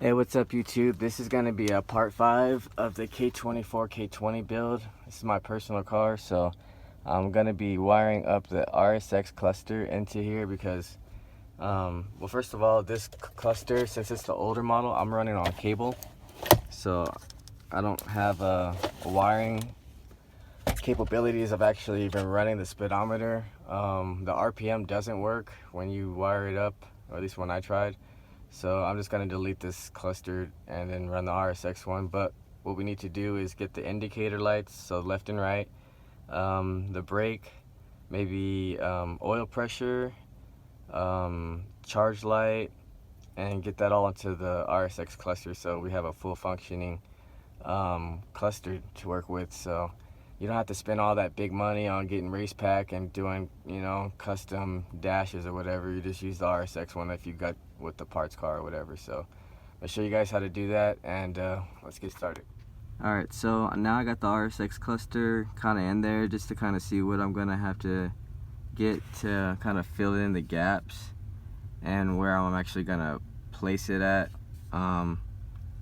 Hey, what's up YouTube? This is going to be a part 5 of the K24 K20 build. This is my personal car, so I'm going to be wiring up the RSX cluster into here because, well, first of all, this cluster, since it's the older model, I'm running on cable, so I don't have a wiring capabilities of actually even running the speedometer. The RPM doesn't work when you wire it up, or at least when I tried. So I'm just going to delete this cluster and then run the RSX one. But what we need to do is get the indicator lights, so left and right, the brake, maybe oil pressure, charge light, and get that all into the RSX cluster so we have a full functioning cluster to work with. So you don't have to spend all that big money on getting race pack and doing, custom dashes or whatever. You just use the RSX one if you got with the parts car or whatever. So I'll show you guys how to do that, and let's get started. Alright, so now I got the RSX cluster kind of in there just to kind of see what I'm going to have to get to kind of fill in the gaps and where I'm actually going to place it at. I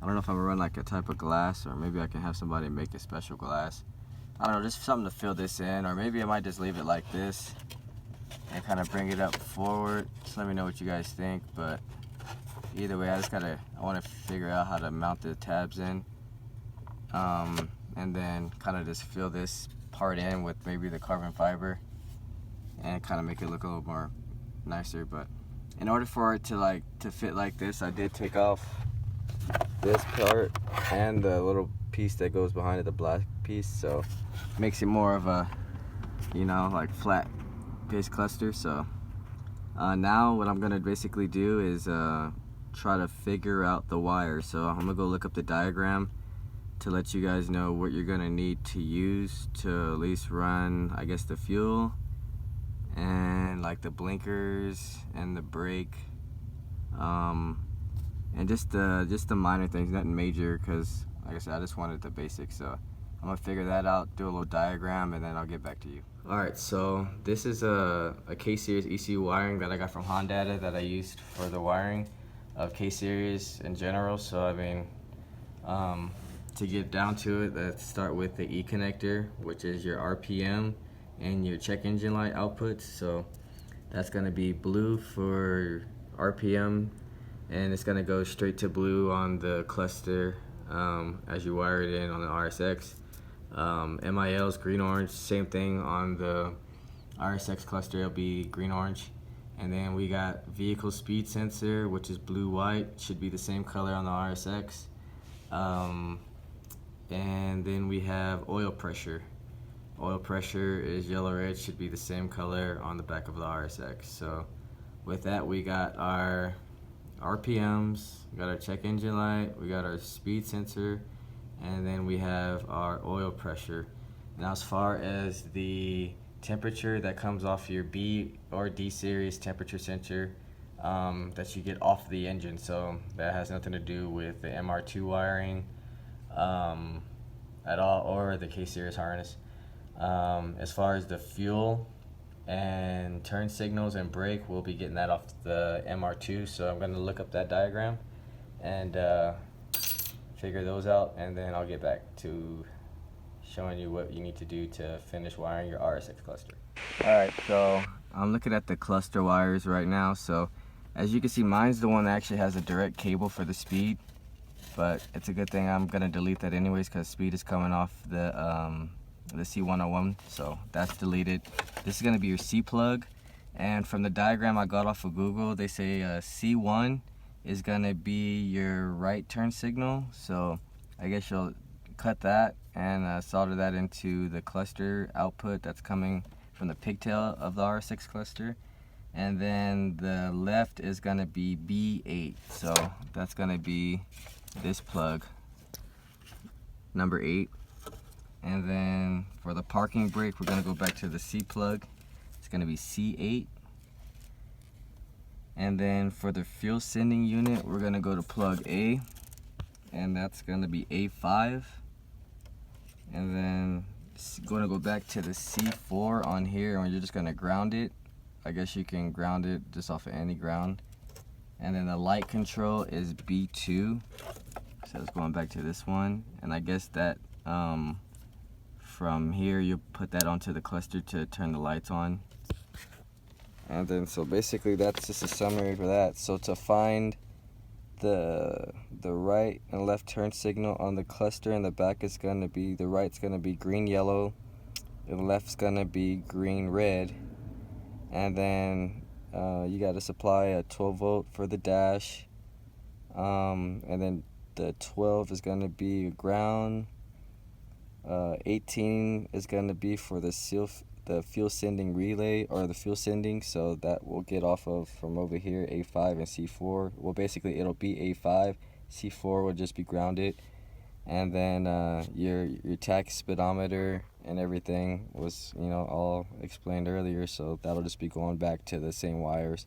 don't know if I'm going to run like a type of glass, or maybe I can have somebody make a special glass. I don't know, just something to fill this in, or maybe I might just leave it like this and kind of bring it up forward. Just let me know what you guys think, but either way, I want to figure out how to mount the tabs in, and then kind of just fill this part in with maybe the carbon fiber and kind of make it look a little more nicer. But in order for it to fit like this, I did take off this part and the little piece that goes behind it, the black piece, so it makes it more of a like flat base cluster. So now what I'm gonna basically do is try to figure out the wire. So I'm gonna go look up the diagram to let you guys know what you're gonna need to use to at least run, I guess, the fuel and like the blinkers and the brake, and just the minor things, nothing major, because like I said, I just wanted the basics. So I'm gonna figure that out, do a little diagram, and then I'll get back to you. Alright, so this is a K-Series ECU wiring that I got from Honda that I used for the wiring of K-Series in general. So I mean, to get down to it, let's start with the E connector, which is your RPM and your check engine light outputs. So that's gonna be blue for RPM, and it's gonna go straight to blue on the cluster as you wire it in on the RSX. MIL's green orange, same thing on the RSX cluster, it'll be green orange. And then we got vehicle speed sensor, which is blue white, should be the same color on the RSX. And then we have oil pressure. Oil pressure is yellow red, should be the same color on the back of the RSX. So with that, we got our RPMs, we got our check engine light, we got our speed sensor, and then we have our oil pressure. Now as far as the temperature that comes off your B or D series temperature sensor that you get off the engine, so that has nothing to do with the MR2 wiring at all, or the K-Series harness. As far as the fuel and turn signals and brake, we'll be getting that off the MR2, so I'm going to look up that diagram and figure those out, and then I'll get back to showing you what you need to do to finish wiring your RSX cluster. Alright, so I'm looking at the cluster wires right now. So as you can see, mine's the one that actually has a direct cable for the speed, but it's a good thing I'm going to delete that anyways, because speed is coming off the C101, so that's deleted. This is going to be your C plug, and from the diagram I got off of Google, they say C1 is going to be your right turn signal. So I guess you'll cut that and solder that into the cluster output that's coming from the pigtail of the RSX cluster. And then the left is going to be B8, so that's going to be this plug, number 8. And then for the parking brake, we're going to go back to the C plug. It's going to be C8. And then for the fuel sending unit, we're going to go to plug A, and that's going to be A5. And then going to go back to the C4 on here, and you're just going to ground it. I guess you can ground it just off of any ground. And then the light control is B2. So it's going back to this one. And I guess that from here you put that onto the cluster to turn the lights on. And then so basically that's just a summary for that. So to find the right and left turn signal on the cluster, in the back is going to be, the right's going to be green yellow, the left's going to be green red, and then you got to supply a 12 volt for the dash, and then the 12 is going to be ground, 18 is going to be for the fuel sending relay, or the fuel sending, so that will get off of from over here A5 and C4. Well, basically it'll be A5, C4 will just be grounded, and then your tach speedometer and everything was, you know, all explained earlier, so that'll just be going back to the same wires,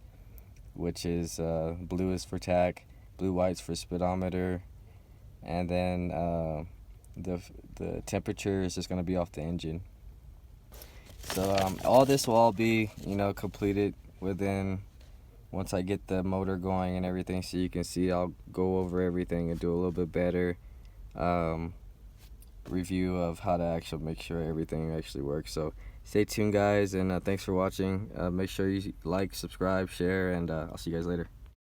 which is blue is for tach, blue white's for speedometer, and then the temperature is just going to be off the engine. So all this will all be, you know, completed within, once I get the motor going and everything. So you can see I'll go over everything and do a little bit better review of how to actually make sure everything actually works. So stay tuned, guys, and thanks for watching. Make sure you like, subscribe, share, and I'll see you guys later.